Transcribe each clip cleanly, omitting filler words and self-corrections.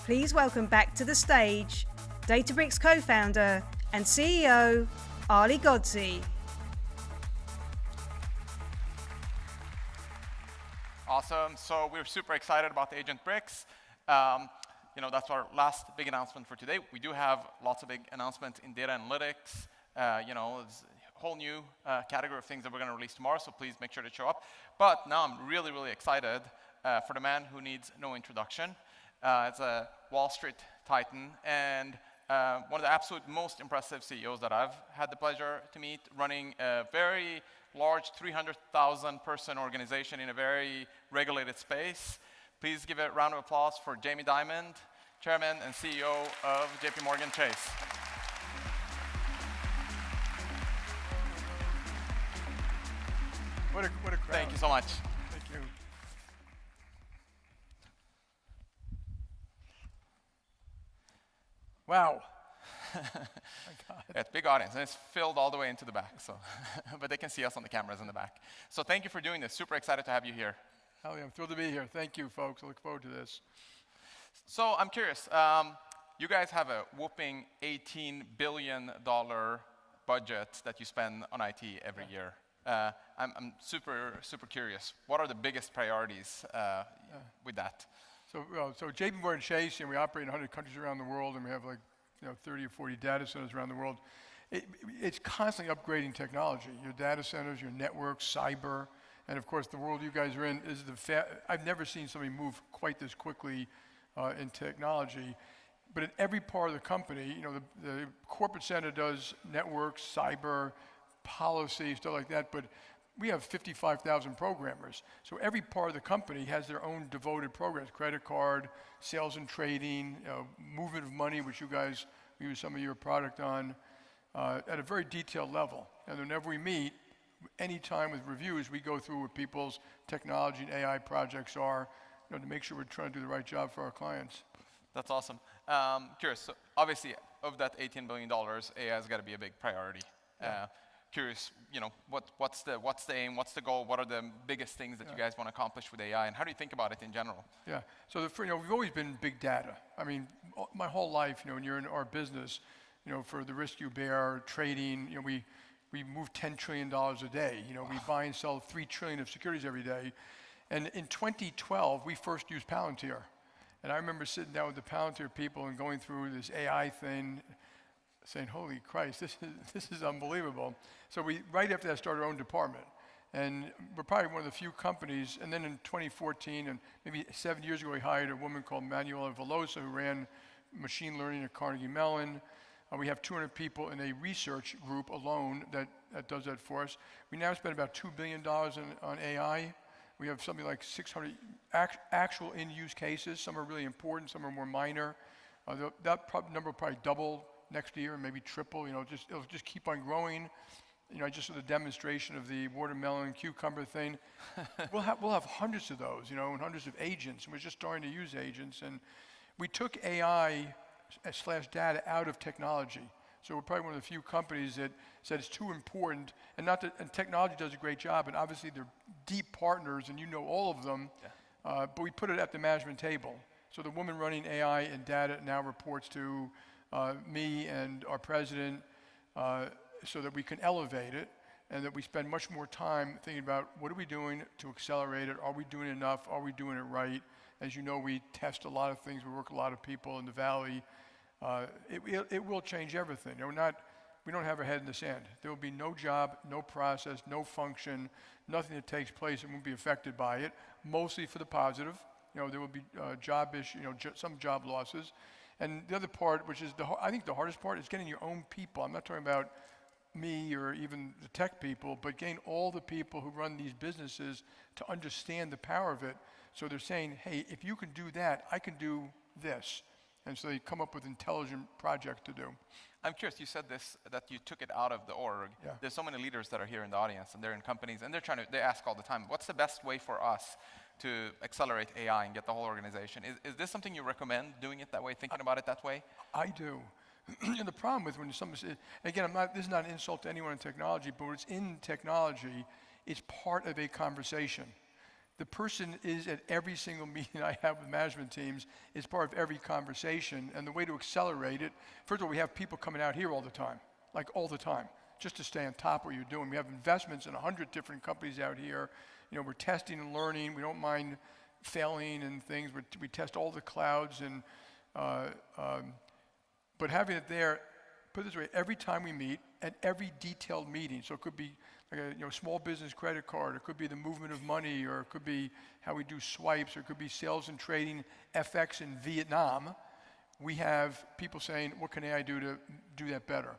Please welcome back to the stage Databricks co-founder and CEO, Ali Ghodsi. Awesome. So we're super excited about the Agent Bricks. That's our last big announcement for today. We do have lots of big announcements in data analytics. There's a whole new category of things that we're going to release tomorrow, so please make sure to show up. But now I'm really, really excited for the man who needs no introduction. It's a Wall Street titan and one of the absolute most impressive CEOs that I've had the pleasure to meet, running a very large 300,000 person organization in a very regulated space. Please give a round of applause for Jamie Dimon, Chairman and CEO of JPMorgan Chase. What a crowd. Thank you so much. Thank you. Wow. My God. It's a big audience, and it's filled all the way into the back, so but they can see us on the cameras in the back. So thank you for doing this. Super excited to have you here. Ali, I'm thrilled to be here. Thank you, folks. I look forward to this. So I'm curious, you guys have a whopping $18 billion budget that you spend on IT every year. I'm super curious. What are the biggest priorities with that? So JPMorgan Chase, we operate in 100 countries around the world, and we have 30 or 40 data centers around the world. It's constantly upgrading technology. Your data centers, your networks, cyber, and of course the world you guys are in is I've never seen somebody move quite this quickly in technology. But in every part of the company, the corporate center does networks, cyber, policy, stuff like that, but we have 55,000 programmers. So every part of the company has their own devoted programs, credit card, sales and trading, movement of money, which you guys use some of your product on, at a very detailed level. And whenever we meet, anytime with reviews, we go through what people's technology and AI projects are, to make sure we're trying to do the right job for our clients. That's awesome. Curious, so obviously of that $18 billion, AI has got to be a big priority. Yeah. Curious, what's the aim, what's the goal, what are the biggest things that you guys want to accomplish with AI, and how do you think about it in general? Yeah, so we've always been big data. I mean, my whole life, when you're in our business, for the risk you bear, trading, we move $10 trillion a day. We buy and sell 3 trillion of securities every day. And in 2012, we first used Palantir. And I remember sitting down with the Palantir people and going through this AI thing, saying, holy Christ, this is unbelievable. So we, right after that, started our own department. And we're probably one of the few companies, and then in 2014, and maybe 7 years ago, we hired a woman called Manuela Velosa, who ran machine learning at Carnegie Mellon. We have 200 people in a research group alone that does that for us. We now spend about $2 billion on AI. We have something like 600 actual in-use cases. Some are really important, some are more minor. That number will probably double next year, maybe triple. It'll just keep on growing. I just saw the demonstration of the watermelon cucumber thing. we'll have hundreds of those, and hundreds of agents. And we're just starting to use agents. And we took AI / data out of technology. So we're probably one of the few companies that said it's too important, and technology does a great job, and obviously they're deep partners, and all of them. Yeah. But we put it at the management table. So the woman running AI and data now reports to me and our president, so that we can elevate it, and that we spend much more time thinking about what are we doing to accelerate it? Are we doing enough? Are we doing it right? As you know, we test a lot of things. We work with a lot of people in the Valley. It will change everything. We don't have our head in the sand. There will be no job, no process, no function, nothing that takes place that won't be affected by it, mostly for the positive. There will be job issues, some job losses. And the other part, which is I think the hardest part, is getting your own people. I'm not talking about me or even the tech people, but getting all the people who run these businesses to understand the power of it. So they're saying, hey, if you can do that, I can do this. And so they come up with intelligent projects to do. I'm curious, you said this, that you took it out of the org. Yeah. There's so many leaders that are here in the audience, and they're in companies, and they ask all the time, what's the best way for us to accelerate AI and get the whole organization? Is this something you recommend, doing it that way, thinking about it that way? I do. And the problem with when someone says, again, this is not an insult to anyone in technology, but when it's in technology, it's part of a conversation. The person is at every single meeting I have with management teams, is part of every conversation, and the way to accelerate it, first of all, we have people coming out here all the time, like all the time, just to stay on top of what you're doing. We have investments in 100 different companies out here. You know, we're testing and learning. We don't mind failing and things. We test all the clouds, and but having it there, put it this way, every time we meet, at every detailed meeting, so it could be like a small business credit card, it could be the movement of money, or it could be how we do swipes, or it could be sales and trading, FX in Vietnam. We have people saying, what can AI do to do that better?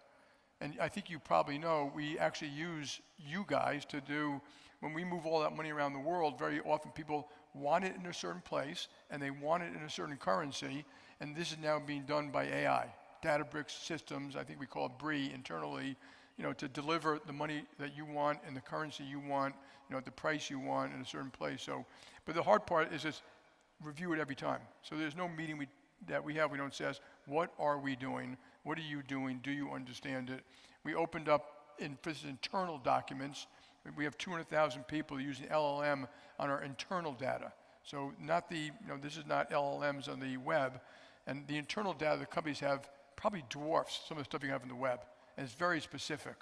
And I think you probably know, we actually use you guys to do, when we move all that money around the world, very often people want it in a certain place, and they want it in a certain currency, and this is now being done by AI. Databricks systems, I think we call it BRI internally, you know, to deliver the money that you want and the currency you want, you know, at the price you want in a certain place. So, but the hard part is just review it every time. So there's no meeting that we have, we don't say, what are we doing? What are you doing? Do you understand it? We opened up for this internal documents. We have 200,000 people using LLM on our internal data. So not this is not LLMs on the web, and the internal data the companies have probably dwarfs some of the stuff you have on the web. And it's very specific,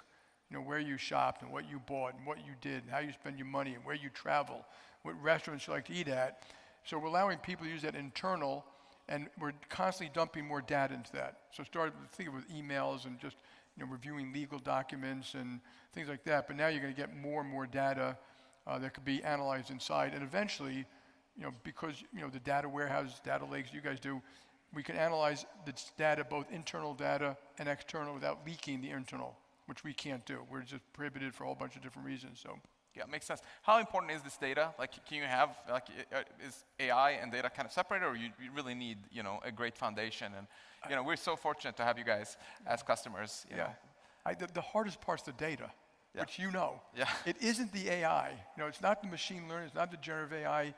you know, where you shopped and what you bought and what you did and how you spend your money and where you travel, what restaurants you like to eat at. So we're allowing people to use that internal, and we're constantly dumping more data into that. So started thinking with emails and just, you know, reviewing legal documents and things like that. But now you're going to get more and more data that could be analyzed inside. And eventually, you know, because, you know, the data warehouse, data lakes you guys do, we can analyze the data, both internal data and external, without leaking the internal, which we can't do. We're just prohibited for a whole bunch of different reasons. So. Yeah, makes sense. How important is this data? Like, can you have, like, is AI and data kind of separated, or you really need, you know, a great foundation? And, you know, we're so fortunate to have you guys as customers. You know. The hardest part's the data, which you know. Yeah. It isn't the AI. You know, it's not the machine learning. It's not the generative AI.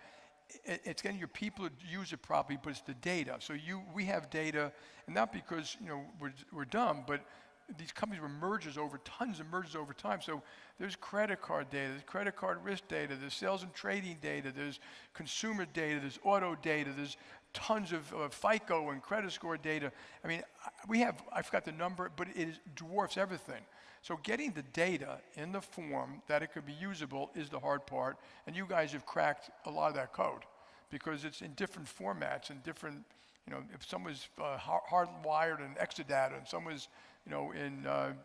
It's getting your people to use it properly, but it's the data. So we have data, and not because, you know, we're dumb, but these companies were tons of mergers over time. So there's credit card data, there's credit card risk data, there's sales and trading data, there's consumer data, there's auto data, there's tons of FICO and credit score data. I mean, I forgot the number, but it dwarfs everything. So getting the data in the form that it could be usable is the hard part, and you guys have cracked a lot of that code, because it's in different formats and different, you know, if some was hardwired in Exadata and some was, you know, in the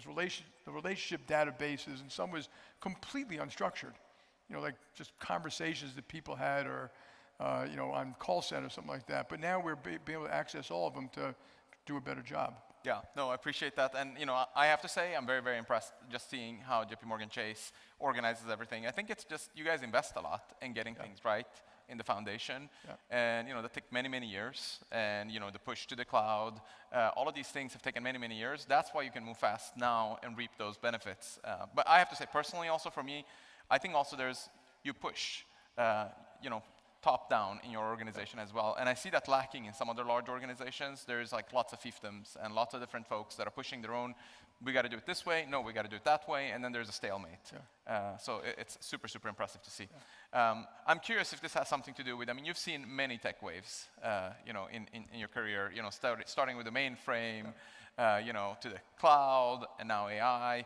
relationship databases, and some was completely unstructured, you know, like just conversations that people had, or you know, on call center or something like that. But now we're being able to access all of them to do a better job. Yeah, no, I appreciate that. And, you know, I have to say, I'm very, very impressed just seeing how JPMorgan Chase organizes everything. I think it's just, you guys invest a lot in getting things right in the foundation. And, you know, that took many, many years. And, you know, the push to the cloud, all of these things have taken many, many years. That's why you can move fast now and reap those benefits. But I have to say, personally, also for me, I think also you push, you know, top down in your organization as well. And I see that lacking in some other large organizations. There's like lots of fiefdoms and lots of different folks that are pushing their own, we got to do it this way, no, we got to do it that way, and then there's a stalemate. So it's super, super impressive to see. I'm curious if this has something to do with, I mean, you've seen many tech waves, you know, in your career, you know, starting with the mainframe, you know, to the cloud, and now AI.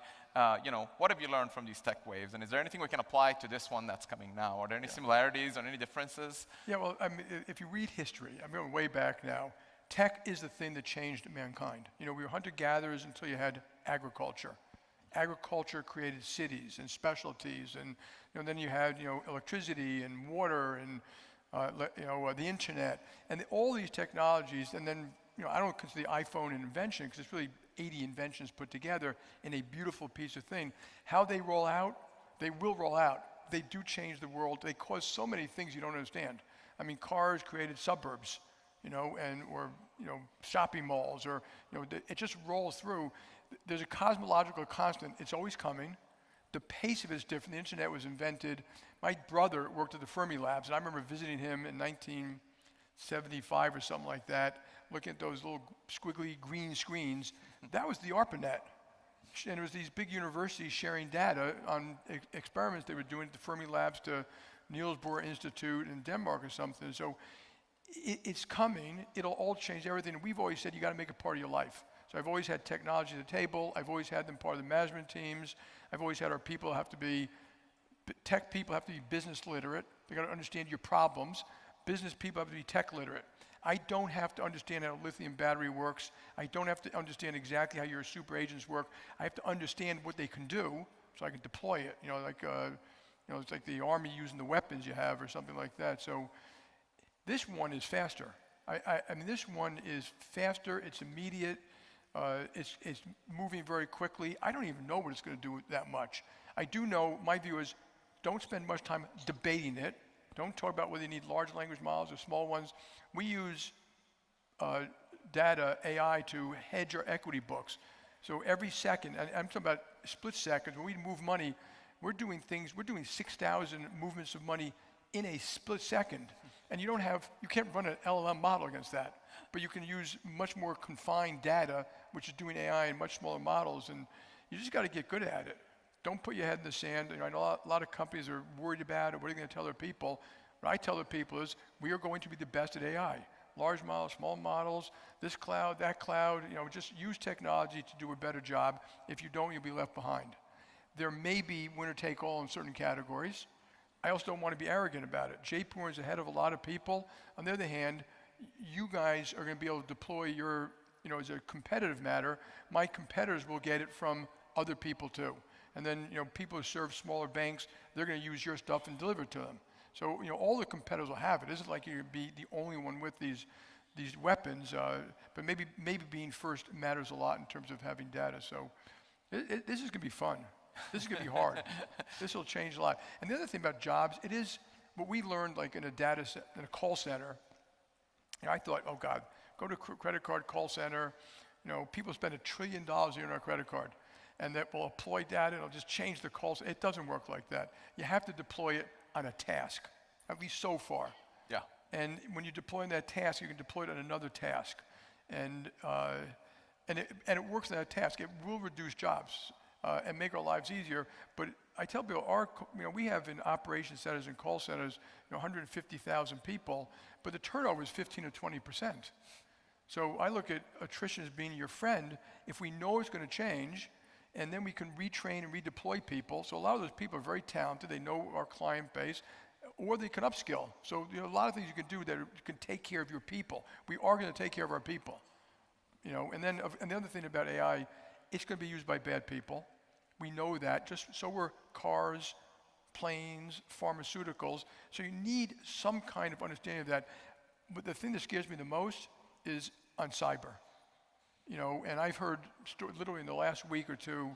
You know, what have you learned from these tech waves? And is there anything we can apply to this one that's coming now? Are there any similarities or any differences? Yeah, well, I mean, if you read history, I'm going way back now, tech is the thing that changed mankind. You know, we were hunter-gatherers until you had agriculture. Agriculture created cities and specialties, and, you know, then you had, you know, electricity and water and, you know, the internet, and all these technologies. And then, you know, I don't consider the iPhone an invention, because it's really 80 inventions put together in a beautiful piece of thing. How they roll out, they will roll out. They do change the world. They cause so many things you don't understand. I mean, cars created suburbs, you know, or, you know, shopping malls, or, you know, it just rolls through. There's a cosmological constant. It's always coming. The pace of it is different. The internet was invented. My brother worked at the Fermi Labs, and I remember visiting him in 1975 or something like that, looking at those little squiggly green screens. That was the ARPANET. And it was these big universities sharing data on experiments they were doing at the Fermi Labs to Niels Bohr Institute in Denmark or something. So it's coming. It'll all change everything. We've always said you got to make it part of your life. So I've always had technology at the table. I've always had them part of the management teams. I've always had our people have to be, tech people have to be business literate. They got to understand your problems. Business people have to be tech literate. I don't have to understand how a lithium battery works. I don't have to understand exactly how your super agents work. I have to understand what they can do so I can deploy it. It's like the army using the weapons you have or something like that. So this one is faster. I mean, this one is faster. It's immediate. It's moving very quickly. I don't even know what it's going to do that much. I do know, my view is, don't spend much time debating it. Don't talk about whether you need large language models or small ones. We use Data+AI to hedge our equity books. So every second, and I'm talking about split seconds, when we move money, we're doing 6,000 movements of money in a split second. And you can't run an LLM model against that. But you can use much more confined data, which is doing AI in much smaller models, and you just got to get good at it. Don't put your head in the sand. I know a lot of companies are worried about it. What are you going to tell their people? What I tell their people is, we are going to be the best at AI. Large models, small models, this cloud, that cloud, just use technology to do a better job. If you don't, you'll be left behind. There may be winner take all in certain categories. I also don't want to be arrogant about it. JPMorgan is ahead of a lot of people. On the other hand, you guys are going to be able to deploy your, as a competitive matter, my competitors will get it from other people too. And then, people who serve smaller banks, they're going to use your stuff and deliver it to them. So, all the competitors will have it. It isn't like you're going to be the only one with these weapons, but maybe being first matters a lot in terms of having data. So this is going to be fun. This is going to be hard. This will change a lot. And the other thing about jobs, it is what we learned like in a call center. I thought, oh God, go to credit card call center. People spend $1 trillion a year on our credit card. And that will deploy data, it'll just change the calls. It doesn't work like that. You have to deploy it on a task, at least so far. Yeah. And when you're deploying that task, you can deploy it on another task. And it works on that task. It will reduce jobs and make our lives easier. But I tell people, we have in operation centers and call centers, 150,000 people, but the turnover is 15 or 20%. So I look at attrition as being your friend. If we know it's going to change, and then we can retrain and redeploy people. So a lot of those people are very talented. They know our client base, or they can upskill. So a lot of things you can do that can take care of your people. We are going to take care of our people. And the other thing about AI, it's going to be used by bad people. We know that. Just so we're cars, planes, pharmaceuticals. So you need some kind of understanding of that. But the thing that scares me the most is on cyber. And I've heard literally in the last week or two,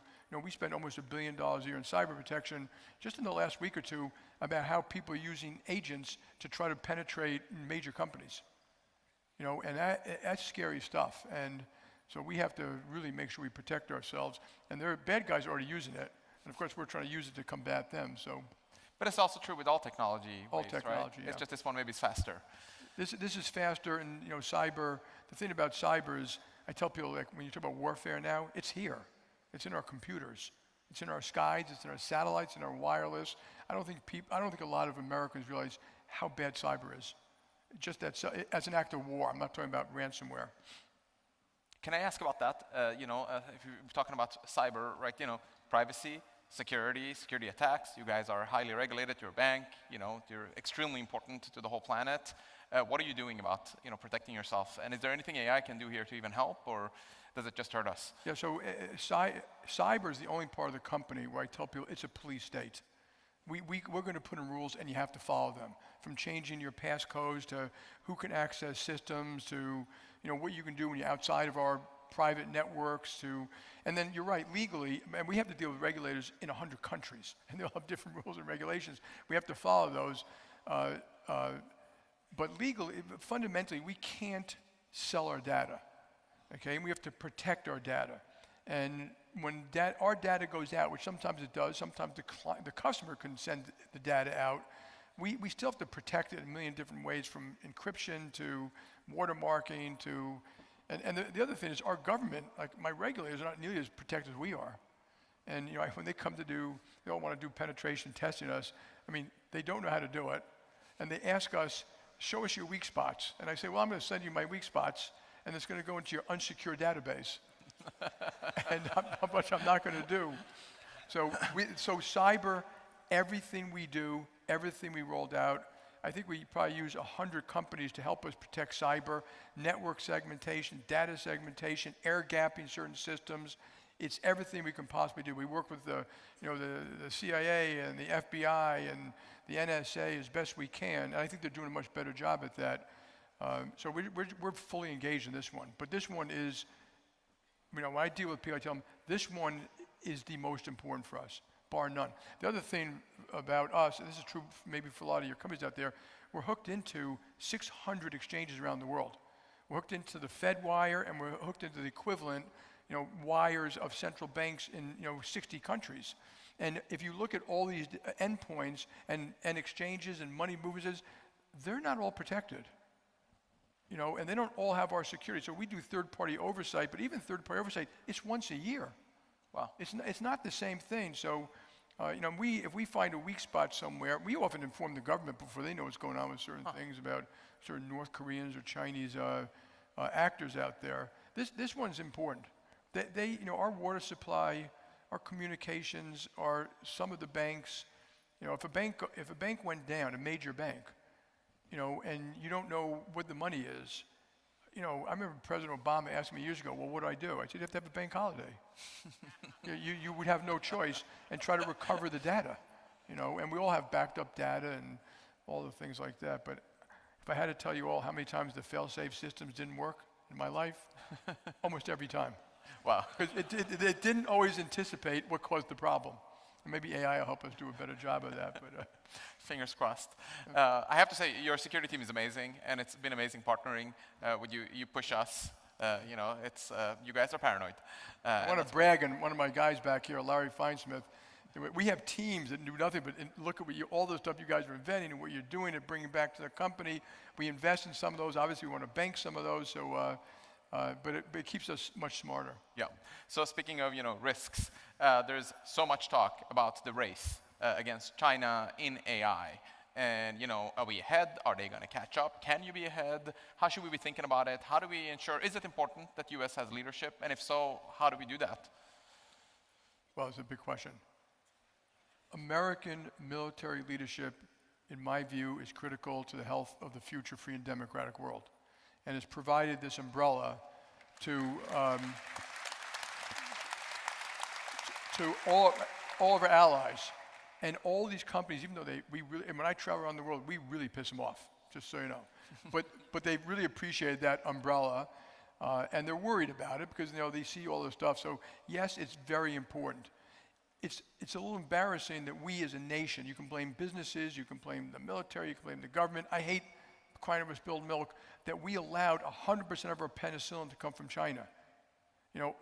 we spend almost $1 billion a year in cyber protection just in the last week or two about how people are using agents to try to penetrate major companies. And that's scary stuff. And so we have to really make sure we protect ourselves. And there are bad guys already using it. And of course, we're trying to use it to combat them. So. But it's also true with all technology. All ways, technology, right? yeah. It's just this one maybe is faster. This is faster, and cyber. The thing about cyber is, I tell people, like when you talk about warfare now, it's here. It's in our computers. It's in our skies. It's in our satellites. In our wireless. I don't think a lot of Americans realize how bad cyber is. Just that as an act of war. I'm not talking about ransomware. Can I ask about that? If you're talking about cyber, right? Privacy, security attacks. You guys are highly regulated. You're a bank. You're extremely important to the whole planet. What are you doing about protecting yourself? And is there anything AI can do here to even help, or does it just hurt us? Yeah. So cyber is the only part of the company where I tell people it's a police state. We're going to put in rules, and you have to follow them. From changing your passcodes to who can access systems to what you can do when you're outside of our private networks and then you're right, legally, and we have to deal with regulators in 100 countries, and they'll have different rules and regulations. We have to follow those. But legally, fundamentally, we can't sell our data, okay? And we have to protect our data. And when our data goes out, which sometimes it does, sometimes the customer can send the data out, we still have to protect it in a million different ways, from encryption to watermarking to, and the other thing is our government, like my regulators, are not nearly as protected as we are. And when they come to they all want to do penetration testing us. I mean, they don't know how to do it. And they ask us, show us your weak spots. And I say, well, I'm going to send you my weak spots, and it's going to go into your unsecured database. And how much I'm not going to do. So cyber, everything we do, everything we rolled out, I think we probably use 100 companies to help us protect cyber, network segmentation, data segmentation, air gapping certain systems. It's everything we can possibly do. We work with the CIA and the FBI and the NSA as best we can, and I think they're doing a much better job at that. So we're fully engaged in this one. But this one is, when I deal with people, I tell them, this one is the most important for us, bar none. The other thing about us, and this is true maybe for a lot of your companies out there, we're hooked into 600 exchanges around the world. We're hooked into the Fed wire, and we're hooked into the equivalent wires of central banks in 60 countries. And if you look at all these endpoints and exchanges and money movements, they're not all protected. And they don't all have our security. So we do third-party oversight, but even third-party oversight, it's once a year. Wow. It's not the same thing. So, if we find a weak spot somewhere, we often inform the government before they know what's going on with certain things about certain North Koreans or Chinese actors out there. This one's important. Our water supply, our communications, some of the banks. If a bank went down, a major bank, and you don't know what the money is. I remember President Obama asked me years ago, well, what do I do? I said, you have to have a bank holiday. you would have no choice and try to recover the data, and we all have backed up data and all the things like that. But if I had to tell you all how many times the fail-safe systems didn't work in my life, almost every time. Wow. Because it didn't always anticipate what caused the problem. And maybe AI will help us do a better job of that. But fingers crossed. I have to say, your security team is amazing, and it's been amazing partnering with you. You push us. It's you guys are paranoid. I want to brag on one of my guys back here, Larry Feinsmith. We have teams that do nothing but look at all the stuff you guys are inventing and what you're doing and bringing back to the company. We invest in some of those. Obviously, we want to bank some of those. So, but it keeps us much smarter. Yeah. So speaking of risks, there's so much talk about the race against China in AI. And are we ahead? Are they going to catch up? Can you be ahead? How should we be thinking about it? How do we ensure? Is it important that U.S. has leadership? And if so, how do we do that? Well, it's a big question. American military leadership, in my view, is critical to the health of the future free and democratic world, and has provided this umbrella to all of our allies and all these companies. Even though and when I travel around the world, we really piss them off, just so you know. but they really appreciate that umbrella, and they're worried about it because they see all this stuff. So yes, it's very important. It's a little embarrassing that we as a nation, you can blame businesses, you can blame the military, you can blame the government. I hate crying over spilled milk that we allowed 100% of our penicillin to come from China.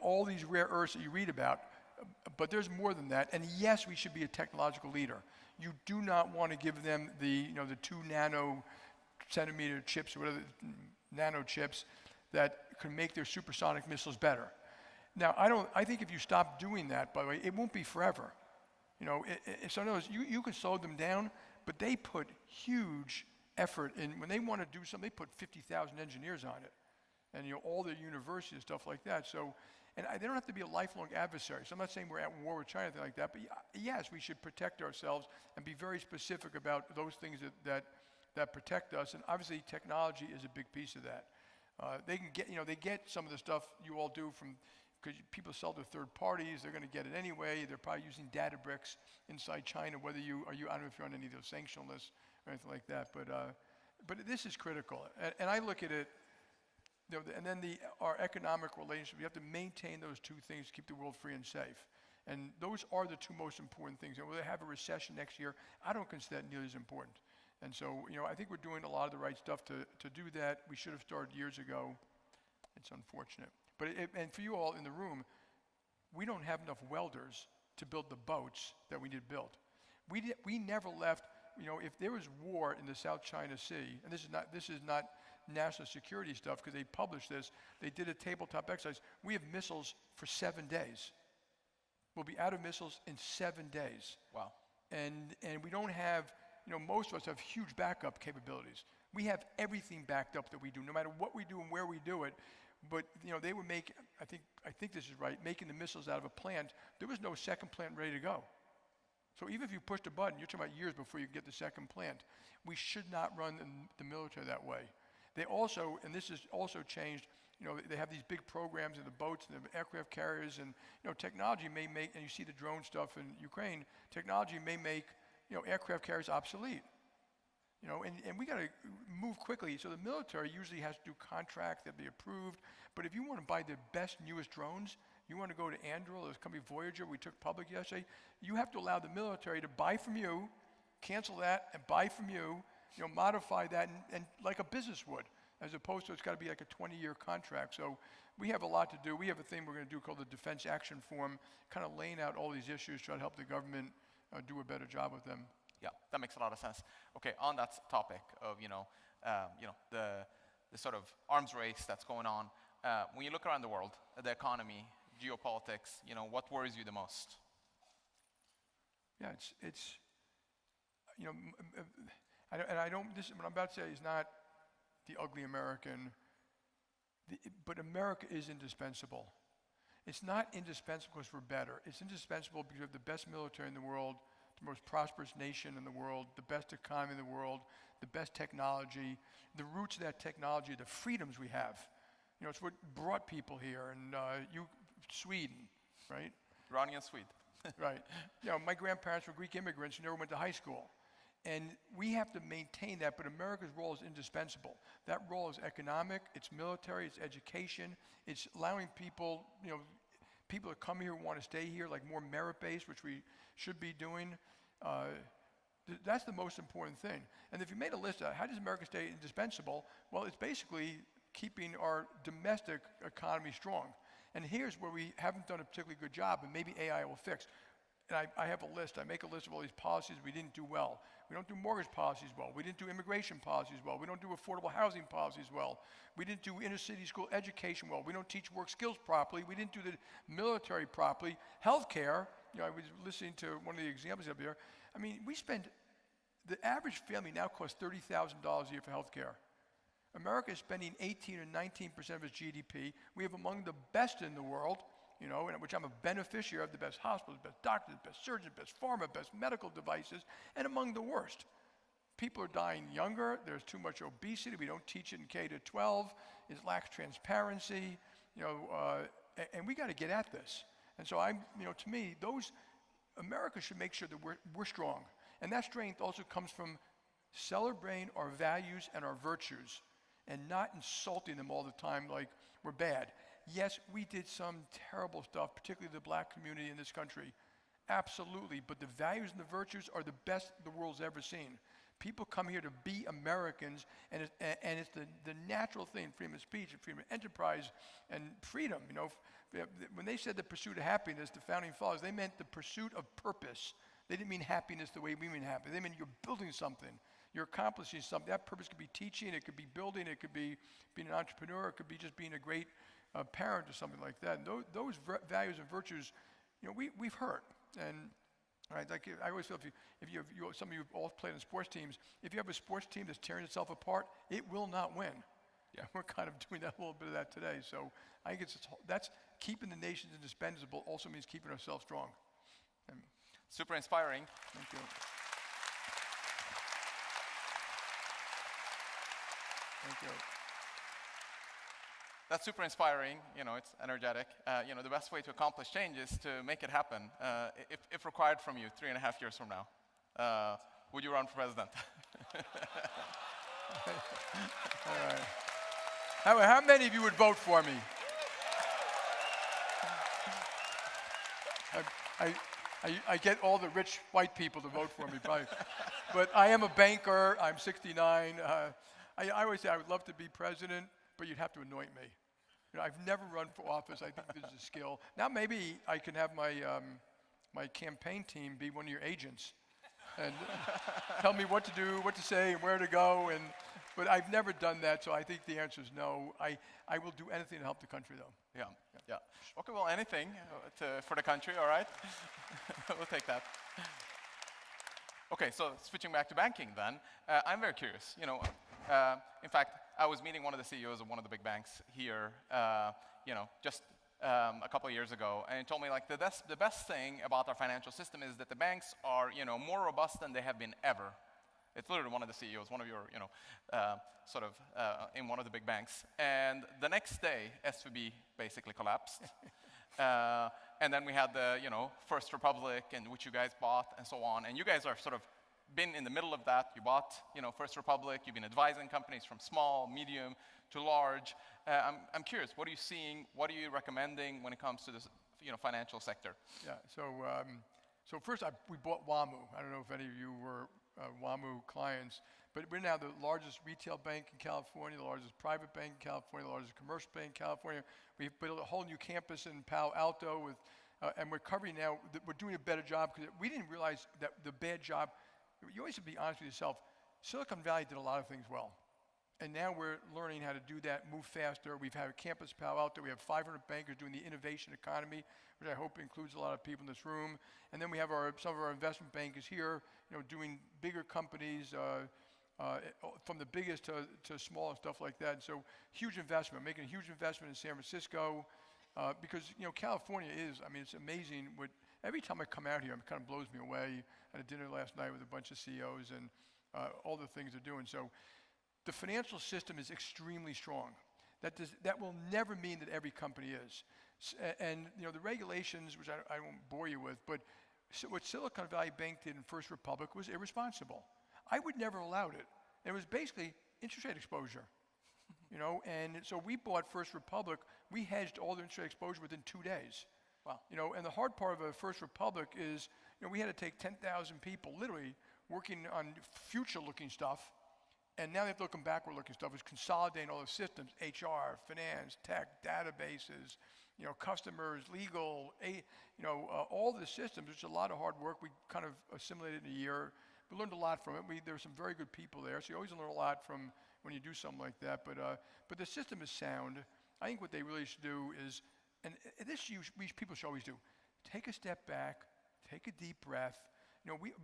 All these rare earths that you read about, but there's more than that. And yes, we should be a technological leader. You do not want to give them the 2 nano-centimeter chips or whatever, nano chips that can make their supersonic missiles better. Now, I think if you stop doing that, by the way, it won't be forever. So in other words, you can slow them down, but they put huge effort in. When they want to do something, they put 50,000 engineers on it. And all their universities and stuff like that. So, and they don't have to be a lifelong adversary. So I'm not saying we're at war with China or anything like that, but yes, we should protect ourselves and be very specific about those things that protect us. And obviously technology is a big piece of that. They can get, they get some of the stuff you all do from, because people sell to third parties, they're going to get it anyway. They're probably using Databricks inside China, I don't know if you're on any of those sanction lists or anything like that, but this is critical. And I look at it, and then our economic relationship, we have to maintain those two things to keep the world free and safe. And those are the two most important things. And will they have a recession next year? I don't consider that nearly as important. And so, I think we're doing a lot of the right stuff to do that. We should have started years ago. It's unfortunate. But and for you all in the room, we don't have enough welders to build the boats that we need built. We never left. If there was war in the South China Sea, and this is not national security stuff because they published this. They did a tabletop exercise. We have missiles for 7 days. We'll be out of missiles in 7 days. Wow. And we don't have, most of us have huge backup capabilities. We have everything backed up that we do, no matter what we do and where we do it. But they would make, I think this is right, making the missiles out of a plant. There was no second plant ready to go. So even if you pushed a button, you're talking about years before you get the second plant. We should not run the military that way. They also, and this has also changed, they have these big programs in the boats and the aircraft carriers, and technology may make, and you see the drone stuff in Ukraine, technology may make aircraft carriers obsolete. And we got to move quickly. So the military usually has to do contracts that be approved. But if you want to buy the best, newest drones, you want to go to Anduril, this company Voyager we took public yesterday, you have to allow the military to buy from you, cancel that, and buy from you, modify that, and like a business would, as opposed to it's got to be like a 20-year contract. So we have a lot to do. We have a thing we're going to do called the Defense Action Forum, kind of laying out all these issues, trying to help the government do a better job with them. Yeah, that makes a lot of sense. Okay, on that topic of the sort of arms race that's going on, when you look around the world, the economy, geopolitics, what worries you the most? Yeah, it's I don't. This what I'm about to say is not the ugly American, but America is indispensable. It's not indispensable because we're better. It's indispensable because we have the best military in the world, the most prosperous nation in the world, the best economy in the world, the best technology. The roots of that technology are the freedoms we have. It's what brought people here, and Sweden, right? Iranian Swede. Right. My grandparents were Greek immigrants who never went to high school. And we have to maintain that, but America's role is indispensable. That role is economic, it's military, it's education, it's allowing people, people that come here who want to stay here, like more merit-based, which we should be doing. That's the most important thing. And if you made a list of how does America stay indispensable, well, it's basically keeping our domestic economy strong. And here's where we haven't done a particularly good job, and maybe AI will fix. And I have a list. I make a list of all these policies we didn't do well. We don't do mortgage policies well. We didn't do immigration policies well. We don't do affordable housing policies well. We didn't do inner city school education well. We don't teach work skills properly. We didn't do the military properly. Healthcare, I was listening to one of the examples up here. I mean, the average family now costs $30,000 a year for healthcare. America is spending 18 or 19% of its GDP. We have among the best in the world, which I'm a beneficiary of, the best hospitals, the best doctors, the best surgeons, the best pharma, best medical devices, and among the worst. People are dying younger. There's too much obesity. We don't teach it in K to 12. It lacks transparency, and we got to get at this. And so to me, America should make sure that we're strong. And that strength also comes from celebrating our values and our virtues and not insulting them all the time like we're bad. Yes, we did some terrible stuff, particularly the black community in this country. Absolutely, but the values and the virtues are the best the world's ever seen. People come here to be Americans, and it's the natural thing, freedom of speech and freedom of enterprise and freedom. When they said the pursuit of happiness, the founding fathers, they meant the pursuit of purpose. They didn't mean happiness the way we mean happy. They meant you're building something. You're accomplishing something. That purpose could be teaching, it could be building, it could be being an entrepreneur, it could be just being a great parent or something like that. And those values and virtues, we've hurt. And right, like I always feel if you have, some of you all played in sports teams, if you have a sports team that's tearing itself apart, it will not win. Yeah, we're kind of doing that a little bit of that today. So I think that's keeping the nations indispensable also means keeping ourselves strong. And super inspiring. Thank you. Thank you. That's super inspiring. It's energetic. The best way to accomplish change is to make it happen. If required from you 3.5 years from now, would you run for president? All right. How many of you would vote for me? I get all the rich white people to vote for me, probably. But I am a banker. I'm 69. I always say I would love to be president, but you'd have to anoint me. I've never run for office. I think this is a skill. Now maybe I can have my campaign team be one of your agents and tell me what to do, what to say, and where to go. But I've never done that, so I think the answer is no. I will do anything to help the country, though. Yeah. Okay, well, anything for the country, all right? We'll take that. Okay, so switching back to banking then, I'm very curious. In fact, I was meeting one of the CEOs of one of the big banks here, just a couple of years ago, and he told me like the best thing about our financial system is that the banks are, more robust than they have been ever. It's literally one of the CEOs, one of your, in one of the big banks. And the next day, SVB basically collapsed. And then we had the, First Republic, and which you guys bought, and so on. And you guys are sort of been in the middle of that. You bought, First Republic. You've been advising companies from small, medium, to large. I'm curious, what are you seeing? What are you recommending when it comes to this, financial sector? Yeah. So first, we bought WAMU. I don't know if any of you were WAMU clients, but we're now the largest retail bank in California, the largest private bank in California, the largest commercial bank in California. We've built a whole new campus in Palo Alto with, and we're covering now, we're doing a better job because we didn't realize that the bad job, you always have to be honest with yourself, Silicon Valley did a lot of things well. And now we're learning how to do that, move faster. We've had a campus in Palo Alto. We have 500 bankers doing the innovation economy, which I hope includes a lot of people in this room. And then we have some of our investment bankers here, doing bigger companies, from the biggest to small and stuff like that. And so huge investment, making a huge investment in San Francisco, because California is, it's amazing. Every time I come out here, it kind of blows me away. I had a dinner last night with a bunch of CEOs and all the things they're doing. So the financial system is extremely strong. That will never mean that every company is. And the regulations, which I won't bore you with, but what Silicon Valley Bank did in First Republic was irresponsible. I would never have allowed it. And it was basically interest rate exposure. And so we bought First Republic. We hedged all the interest rate exposure within 2 days. Wow. And the hard part of a First Republic is, we had to take 10,000 people, literally working on future-looking stuff, and now they have to look backward-looking stuff, is consolidating all the systems, HR, finance, tech, databases, customers, legal, all the systems. It's a lot of hard work. We kind of assimilated in a year. We learned a lot from it. There were some very good people there, so you always learn a lot from when you do something like that. But the system is sound. I think what they really should do is, and this people should always do, take a step back, take a deep breath.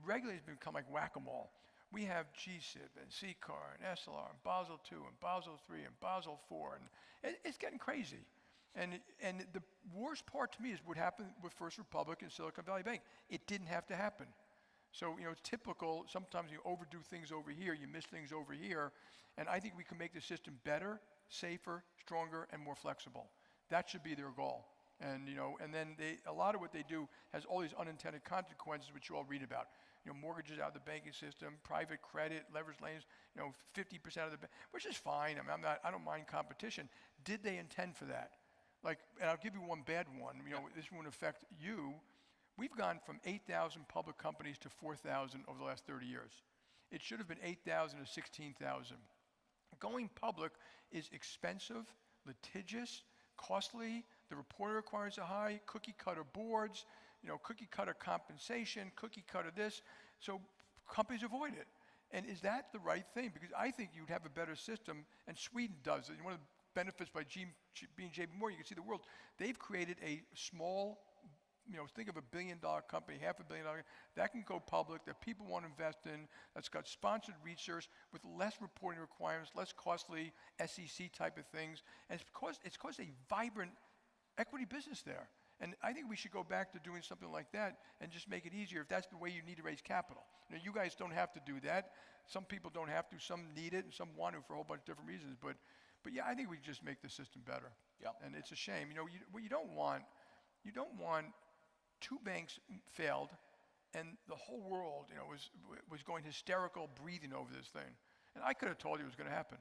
Regulators become like whack-a-mole. We have GSIB and CCAR and SLR and Basel II and Basel III and Basel IV, and it's getting crazy. And the worst part to me is what happened with First Republic and Silicon Valley Bank. It didn't have to happen. So, it's typical, sometimes you overdo things over here, you miss things over here, and I think we can make the system better, safer, stronger, and more flexible. That should be their goal. And, and then a lot of what they do has all these unintended consequences, which you all read about. Mortgages out of the banking system, private credit, leveraged loans, 50% of the, which is fine. I don't mind competition. Did they intend for that? And I'll give you one bad one. This won't affect you. We've gone from 8,000 public companies to 4,000 over the last 30 years. It should have been 8,000 to 16,000. Going public is expensive, litigious, costly. The reporting requirements are high, cookie cutter boards, cookie cutter compensation, cookie cutter this. So companies avoid it. And is that the right thing? Because I think you'd have a better system, and Sweden does it. One of the benefits by being JPMorgan, you can see the world. They've created a small, think of $1 billion company, $500 million, that can go public, that people want to invest in, that's got sponsored research with less reporting requirements, less costly SEC type of things. And it's caused a vibrant equity business there. And I think we should go back to doing something like that and just make it easier if that's the way you need to raise capital. You guys don't have to do that. Some people don't have to, some need it, and some want to for a whole bunch of different reasons. But yeah, I think we just make the system better. Yep. And it's a shame. What you don't want two banks failed, and the whole world, was going hysterical, breathing over this thing. And I could have told you it was going to happen.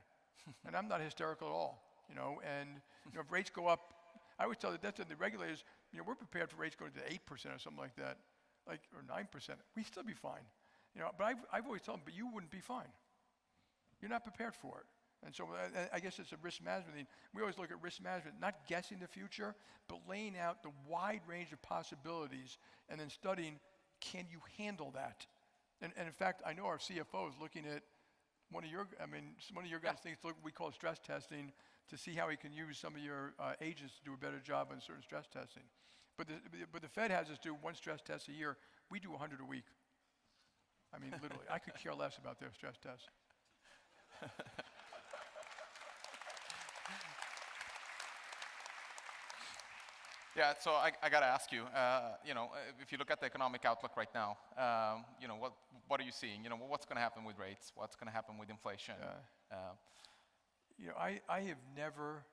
And I'm not hysterical at all. And if rates go up, I always tell the regulators, we're prepared for rates going to 8% or something like that, or 9%. We'd still be fine. But I've always told them, but you wouldn't be fine. You're not prepared for it. And so I guess it's a risk management thing. We always look at risk management, not guessing the future, but laying out the wide range of possibilities and then studying, can you handle that? And in fact, I know our CFO is looking at one of your guys' things we call stress testing to see how he can use some of your agents to do a better job on certain stress testing. But the Fed has us do one stress test a year. We do 100 a week. I mean, literally, I could care less about their stress tests. Yeah, so I got to ask you, if you look at the economic outlook right now, what are you seeing? What's going to happen with rates? What's going to happen with inflation? I have never,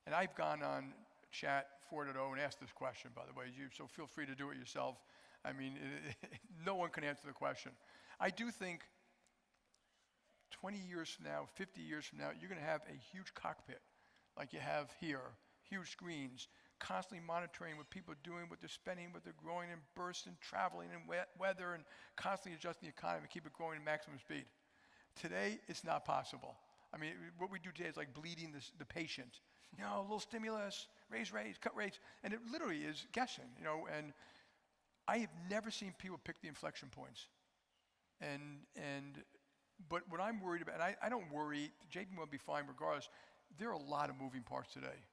and I've gone on Chat 4.0 and asked this question, by the way, so feel free to do it yourself. I mean, no one can answer the question. I do think 20 years from now, 50 years from now, you're going to have a huge cockpit like you have here, huge screens, constantly monitoring what people are doing, what they're spending, what they're growing and bursting, traveling and weather, and constantly adjusting the economy to keep it growing at maximum speed. Today, it's not possible. I mean, what we do today is like bleeding the patient. A little stimulus, raise rates, cut rates, and it literally is guessing, and I have never seen people pick the inflection points. But what I'm worried about, and I don't worry, JPMorgan will be fine regardless, there are a lot of moving parts today.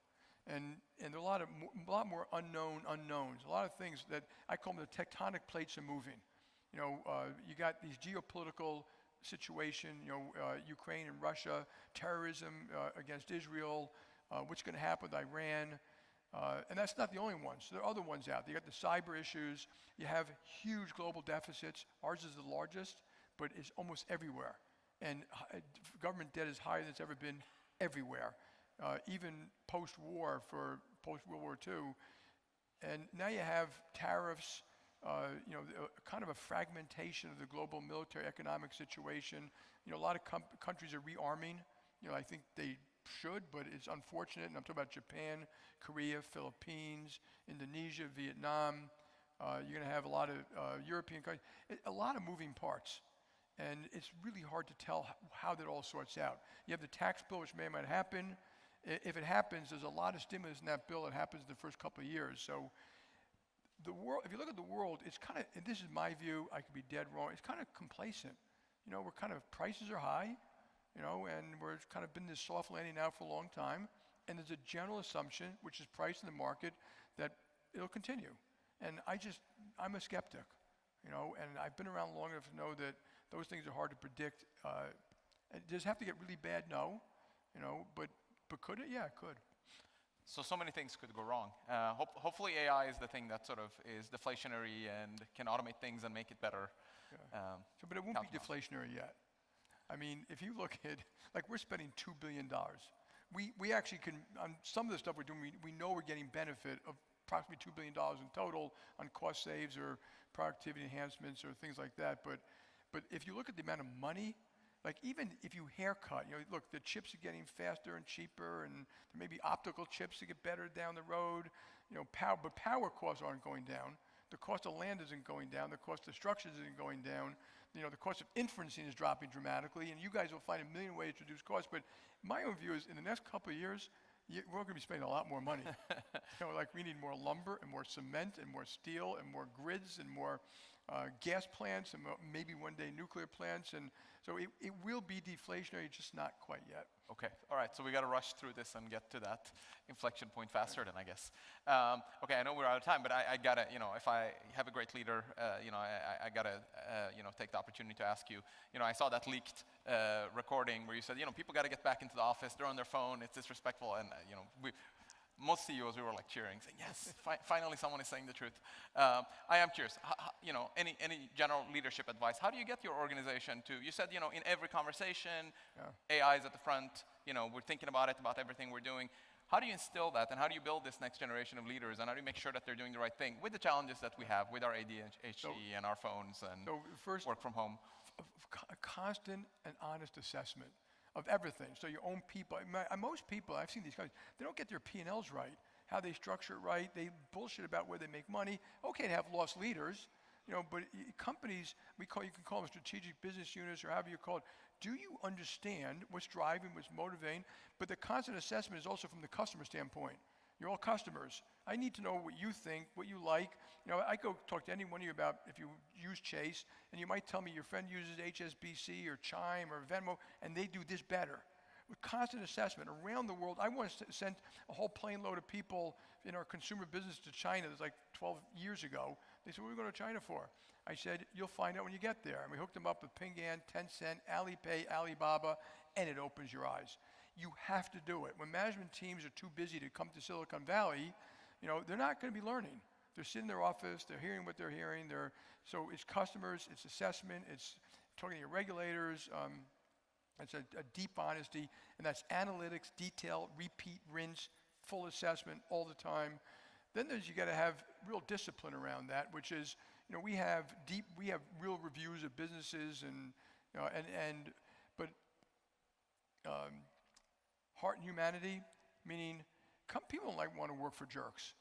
And there are a lot more unknowns, a lot of things that I call them the tectonic plates are moving. You got these geopolitical situation, Ukraine and Russia, terrorism against Israel, what's going to happen with Iran, and that's not the only ones. There are other ones out there. You got the cyber issues. You have huge global deficits. Ours is the largest, but it's almost everywhere. And government debt is higher than it's ever been everywhere, even post-war, for post-World War II. And now you have tariffs, kind of a fragmentation of the global military economic situation. A lot of countries are rearming. I think they should, but it's unfortunate. And I'm talking about Japan, Korea, Philippines, Indonesia, Vietnam. You're going to have a lot of European countries, a lot of moving parts. And it's really hard to tell how that all sorts out. You have the tax bill, which might happen. If it happens, there's a lot of stimulus in that bill that happens in the first couple of years. So the world, if you look at the world, it's kind of, and this is my view, I could be dead wrong, it's kind of complacent. We're kind of, prices are high, and we're kind of been this soft landing now for a long time. And there's a general assumption, which is priced in the market, that it'll continue. And I'm a skeptic, and I've been around long enough to know that those things are hard to predict. Does it have to get really bad? No, but could it? Yeah, it could. So many things could go wrong. Hopefully AI is the thing that sort of is deflationary and can automate things and make it better. Yeah. But it won't be deflationary yet. I mean, if you look at, like, we're spending $2 billion. We actually can, on some of the stuff we're doing, we know we're getting benefit of approximately $2 billion in total on cost saves or productivity enhancements or things like that. But if you look at the amount of money, like even if you haircut, look, the chips are getting faster and cheaper, and there may be optical chips that get better down the road, but power costs aren't going down. The cost of land isn't going down. The cost of structures isn't going down. The cost of inferencing is dropping dramatically, and you guys will find a million ways to reduce costs. But my own view is in the next couple of years, we're going to be spending a lot more money. Like we need more lumber and more cement and more steel and more grids and more gas plants and maybe one day nuclear plants. And so it will be deflationary, just not quite yet. Okay, all right, so we got to rush through this and get to that inflection point faster then, I guess. Okay, I know we're out of time, but I got to, if I have a great leader, I got to, take the opportunity to ask you. I saw that leaked recording where you said, people got to get back into the office, they're on their phone, it's disrespectful, and, most CEOs, we were like cheering, saying, yes, finally someone is saying the truth. I am curious, any general leadership advice? How do you get your organization to, you said, in every conversation, AI is at the front, we're thinking about it, about everything we're doing. How do you instill that, and how do you build this next generation of leaders, and how do you make sure that they're doing the right thing with the challenges that we have with our ADHD and our phones and first, work from home? A constant and honest assessment of everything. So your own people, most people, I've seen these guys, they don't get their P&Ls right, how they structure it right, they bullshit about where they make money. Okay to have lost leaders, but companies, you can call them strategic business units or however you call it. Do you understand what's driving, what's motivating? But the constant assessment is also from the customer standpoint. You're all customers. I need to know what you think, what you like. I go talk to any one of you about if you use Chase, and you might tell me your friend uses HSBC or Chime or Venmo, and they do this better. With constant assessment around the world, I once sent a whole plane load of people in our consumer business to China. It was like 12 years ago. They said, what are we going to China for? I said, you'll find out when you get there. And we hooked them up with Ping An, Tencent, Alipay, Alibaba, and it opens your eyes. You have to do it. When management teams are too busy to come to Silicon Valley, they're not going to be learning. They're sitting in their office, they're hearing what they're hearing. So it's customers, it's assessment, it's talking to your regulators, it's a deep honesty, and that's analytics, detail, repeat, rinse, full assessment all the time. Then you got to have real discipline around that, which is, we have real reviews of businesses but heart and humanity, meaning people don't want to work for jerks,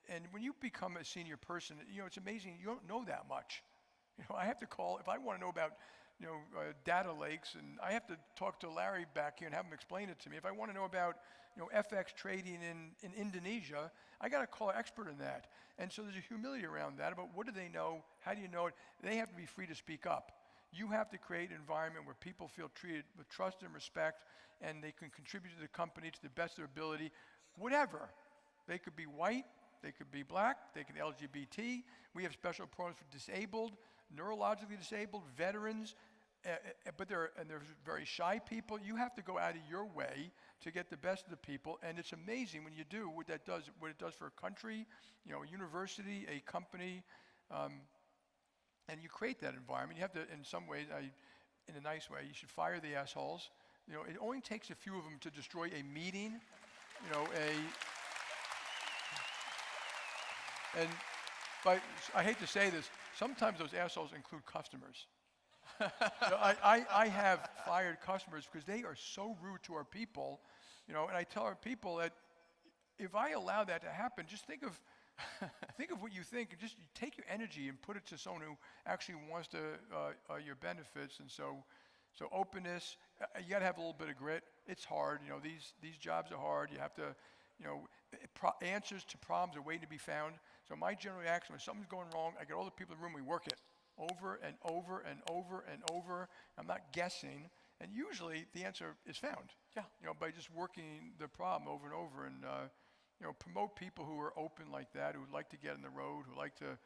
and when you become a senior person, it's amazing, you don't know that much. I have to call, if I want to know about, data lakes, and I have to talk to Larry back here and have him explain it to me. If I want to know about, FX trading in Indonesia, I got to call an expert in that. And so there's a humility around that about what do they know, how do you know it? They have to be free to speak up. You have to create an environment where people feel treated with trust and respect, and they can contribute to the company to the best of their ability, whatever. They could be white, they could be black, they could be LGBT. We have special programs for disabled, neurologically disabled, veterans, but they're very shy people. You have to go out of your way to get the best of the people, and it's amazing when you do what it does for a country, a university, a company, and you create that environment. You have to, in some ways, in a nice way, you should fire the assholes. It only takes a few of them to destroy a meeting, but I hate to say this, sometimes those assholes include customers. I have fired customers because they are so rude to our people, and I tell our people that if I allow that to happen, just think of what you think, and just take your energy and put it to someone who actually wants your benefits. And so openness, you got to have a little bit of grit. It's hard, these jobs are hard. You have to, answers to problems are waiting to be found. So my general reaction, when something's going wrong, I get all the people in the room, we work it over and over and over and over. I'm not guessing, and usually the answer is found. Yeah. By just working the problem over and over, and promote people who are open like that, who like to get on the road, who like to,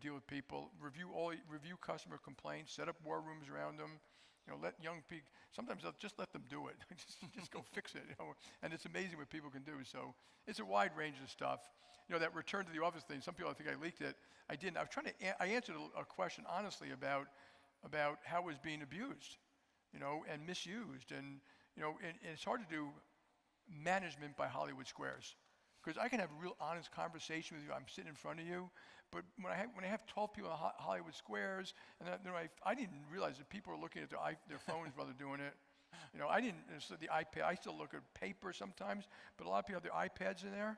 deal with people. Review customer complaints. Set up war rooms around them. Let young people. Sometimes I'll just let them do it. just go fix it. And it's amazing what people can do. So it's a wide range of stuff. That return to the office thing. Some people think I leaked it. I didn't. I was trying to. I answered a question honestly about how it was being abused, and misused, and and it's hard to do management by Hollywood squares. Because I can have a real honest conversation with you. I'm sitting in front of you, but when I have 12 people in Hollywood squares, and I didn't realize that people are looking at their phones while they're doing it. I didn't. So the iPad. I still look at paper sometimes, but a lot of people have their iPads in there,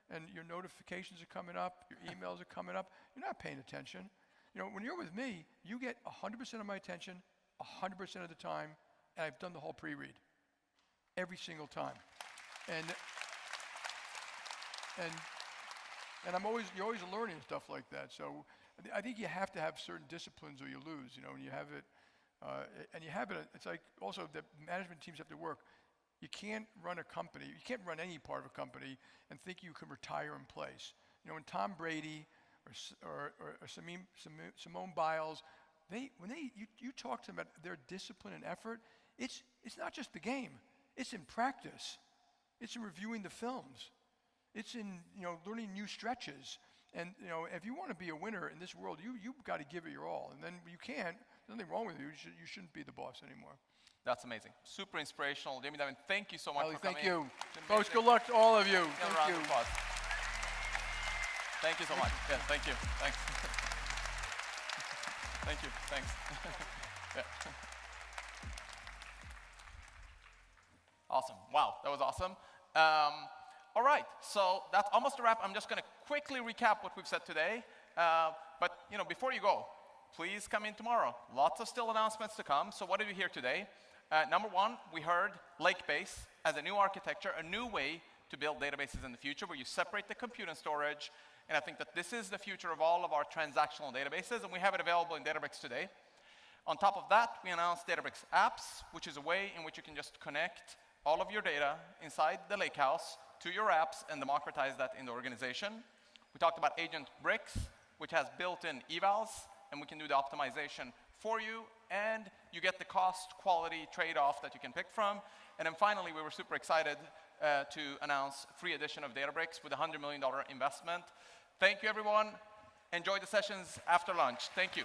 and your notifications are coming up, your emails are coming up. You're not paying attention. When you're with me, you get 100% of my attention, 100% of the time, and I've done the whole pre-read every single time, and you're always learning stuff like that. So I think you have to have certain disciplines or you lose, and you have it, it's like also that management teams have to work. You can't run a company, you can't run any part of a company and think you can retire in place. When Tom Brady or Simone Biles, you talk to them about their discipline and effort, it's not just the game, it's in practice. It's in reviewing the films. It's in learning new stretches, and if you want to be a winner in this world, you've got to give it your all. And then you can't. There's nothing wrong with you. You shouldn't be the boss anymore. That's amazing. Super inspirational, Dimon. Thank you so much Ali, for coming. Thank you, folks. Good luck to all of you. Thank you. Thank you so much. Yeah, thank you. Thanks. Thank you. Thanks. Yeah. Awesome. Wow, that was awesome. All right, so that's almost a wrap. I'm just going to quickly recap what we've said today. But before you go, please come in tomorrow. Lots of still announcements to come. So what did we hear today? Number one, we heard Lakebase as a new architecture, a new way to build databases in the future where you separate the compute and storage. And I think that this is the future of all of our transactional databases, and we have it available in Databricks today. On top of that, we announced Databricks Apps, which is a way in which you can just connect all of your data inside the lakehouse to your apps and democratize that in the organization. We talked about Agent Bricks, which has built-in evals, and we can do the optimization for you, and you get the cost-quality trade-off that you can pick from. And then finally, we were super excited to announce free edition of Databricks with a $100 million investment. Thank you, everyone. Enjoy the sessions after lunch. Thank you.